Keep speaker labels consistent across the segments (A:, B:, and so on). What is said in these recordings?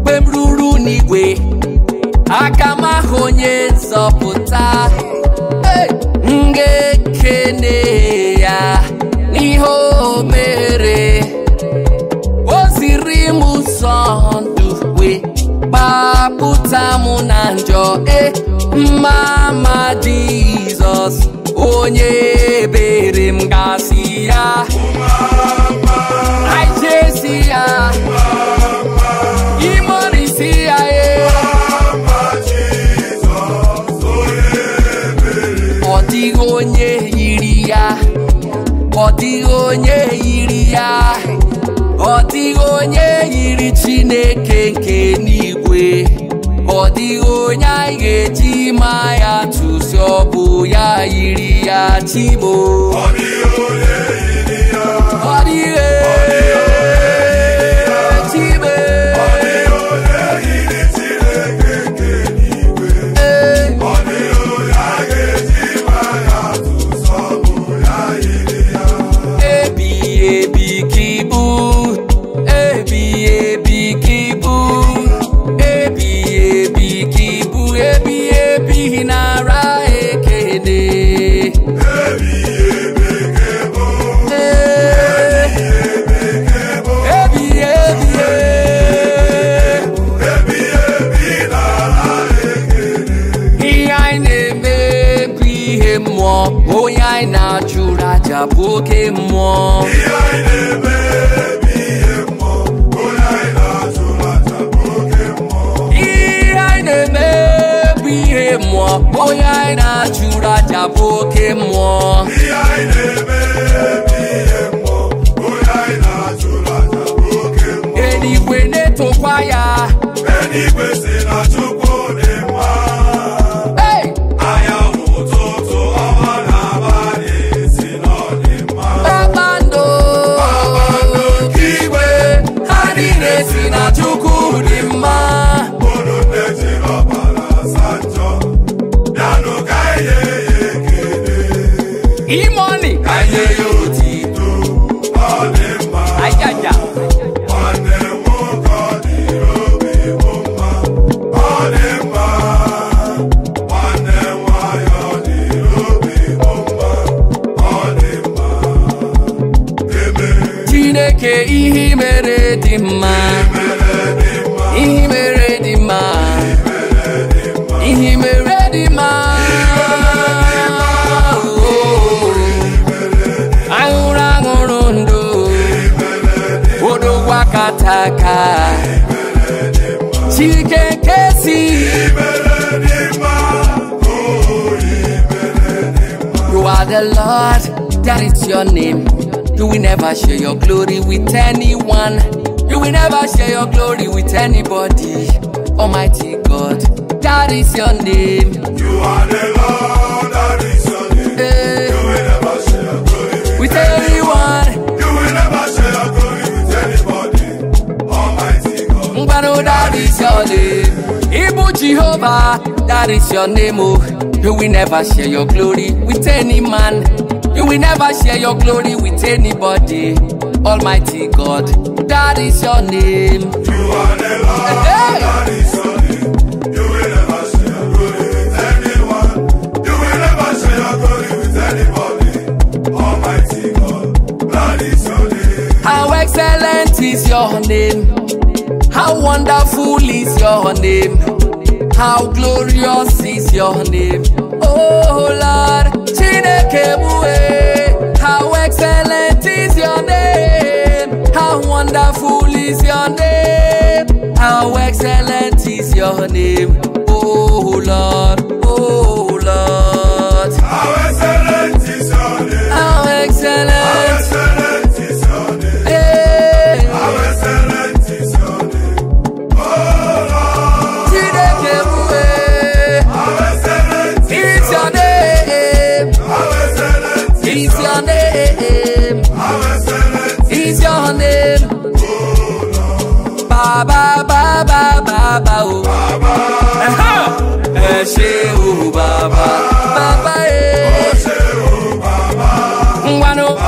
A: Bemruru n'igwe akama honye nzọpụta ngekene ya n'iho mere oziri m ụzọ ndụ wee gbapụta m na njọ mama Jizọs onye ebere m gasị ya aijesi ya onye yiri ya ọ dịghị onye yiri ya ọ dịghị onye yiri Chineke nke n'igwe ọ dịghị onye anyị ga-eji ma ya tụsi ọ bụ ya yiri ya Chimo ọ dịghị onye yiri ya ọ dịghị onye anyị na-achụrụ aja bụ oke mmụọ ihe anyị na-eme bụ ihe mmụọ onye anyị na-achụrụ aja bụ oke mmụọ eluigwe na-etokwa ya eluigwe si na Chukwu dị mma Imoni kanye yoti tu onemba ayaya onemba kodirobi umma onemba onemba yodirobi umma onemba Chineke ihe mere dị mma ihe mere dị mma ihe mere dị mma Kataka Chike Kesi You are the Lord, that is your name. You will never share your glory with anyone. You will never share your glory with anybody. Almighty God, that is your name. You are the Lord, that is your name. You will never share your glory with anyone. You will never share your glory with anybody. That is your name. Ibu Jehovah, that is your name. Oh, you will never share your glory with any man. You will never share your glory with anybody. Almighty God, that is your name. You are the Lord, that is your name. You will never share your glory with anyone. You will never share your glory with anybody. Almighty God, that is your name. How excellent is your name. How wonderful is your name. How glorious is your name. Oh Lord, Chineke bue. How excellent is your name. How wonderful is your name. How excellent is your name. Oh Lord, oh Lord. How excellent is your name. How excellent. How excellent is your name. Hey. How excellent is your name. It's your name. It's your name. Baba, Baba, Baba, oh. Baba. Baba, Baba, eh. Baba.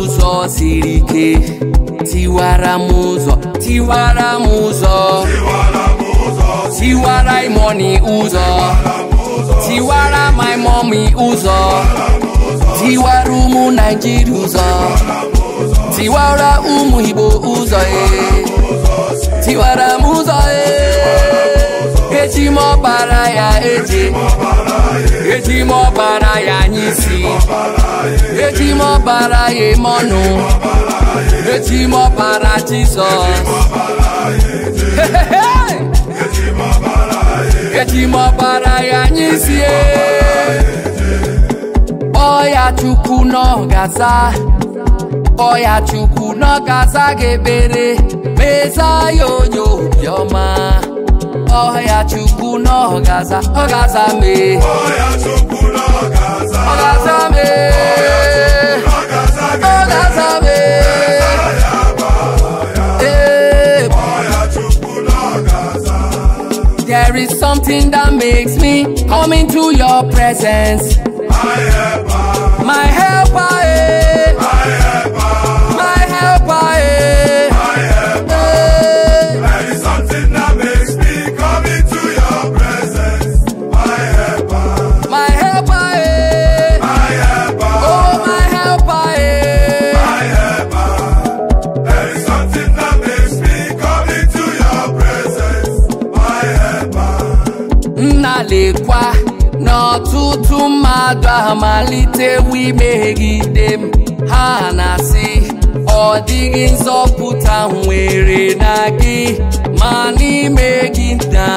A: ụzọ siri ike, tiwara m ụzọ, tiwara m ụzọ, tiwara money ụzọ, tiwara my mommy ụzọ, tiwara ụmụ Naịjirịa ụzọ, tiwara ụmụ Igbo ụzọ, tiwara m ụzọ, eji m ọbara ya eji, eji m ọbara ya anyịsi, eji m ọbara ya eme ọnụ, eji m ọbara Jizọs, eji m ọbara ya anyịsi, ọya Chukwu n'ọgaza, ọya Chukwu n'ọgaza ga-ekpere, meza ya onye obiọma, ọya Chukwu n'ọgaza, ọgaza me, ọya Chukwu n'ọgaza, ọgaza me, ọgaza me, ọya Chukwu n'ọgaza. There is something that makes me come into your presence, my helper, my helper, my helper, my helper, my helper. There is something that makes me come into your presence, my helper, my helper, my helper, oh my helper, my helper. There is something that makes me come into your presence, my helper. Nnalekwa n'ọtụtụ mmadụ amalitewo imegide m, ha na-asị ọ dịghị nzọpụta nwere na gị, ma n'ime gị na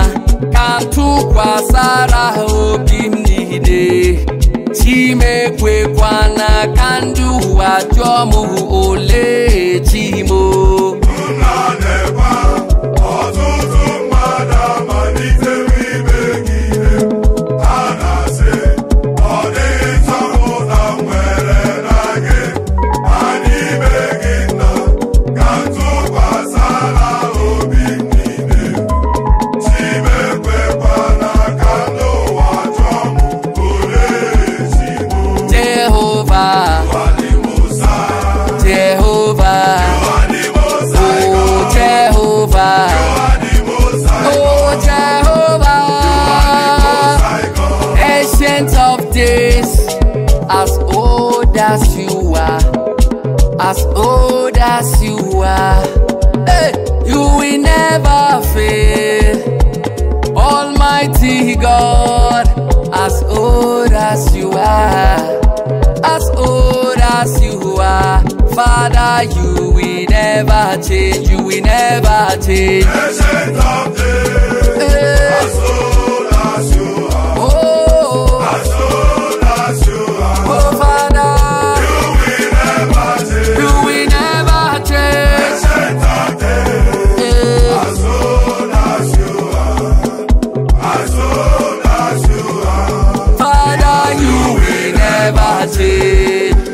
A: ka m tụkwasara obi m niile, Chimekwekwana ka ndị ụwa jụọ m ole chi m. As old as you are, as old as you are, hey, you will never fail. Almighty God, as old as you are, as old as you are, Father, you will never change, you will never change. Ancient of days, hey. As old as you are, oh, as old as you are.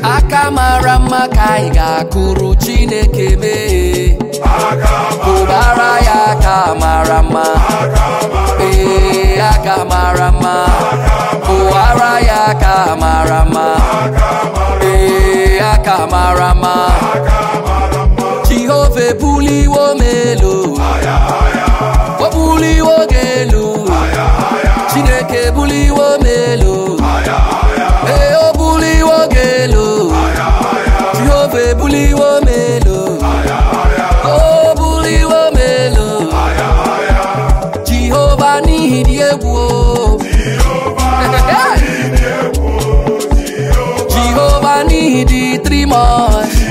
A: Akamara maka igakuru Chineke me, Kubara ya akamara ma, akamara ma, Kubara ya akamara ma, akamara ma. Jehovah buliwo melu, o buliwo gelu, Chineke buliwo melu, o buliwo gelu. Jehovah buliwo melo, oh buliwo melo, Jehovah need you, Jehovah need you 3 months,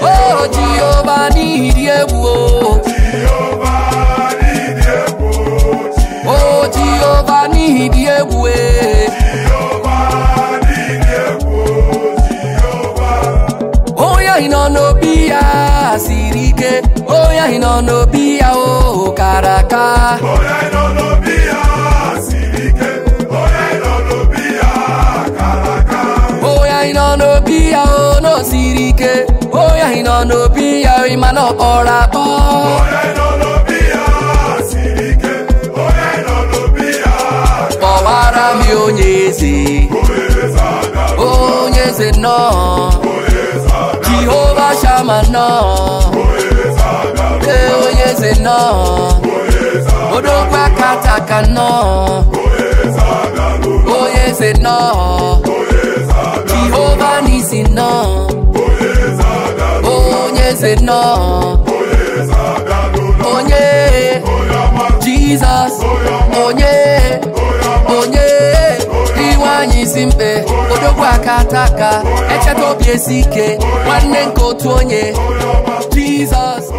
A: oh Jehovah need you, oh Jehovah need you. Ino no biya sirike, oya ino no biya o karaka. Oya ino no biya sirike, oya ino no biya karaka. Oya ino no biya o no sirike, oya ino no biya imano orabo. Oya ino no biya sirike, oya ino no biya. Owara mi onyezi, onyezi. say no. Jehovah Shammah no. Oh yes say no. Odogwa Kataka no. Oh yes say no. Jehovah Nisi no. Oh yes say no. Oh yeah. Jesus. Oh yeah. Oh yeah. Iwanyi simpe. Odogwa Kataka. Eche tobi esike. Wane nkotu onye. Jesus.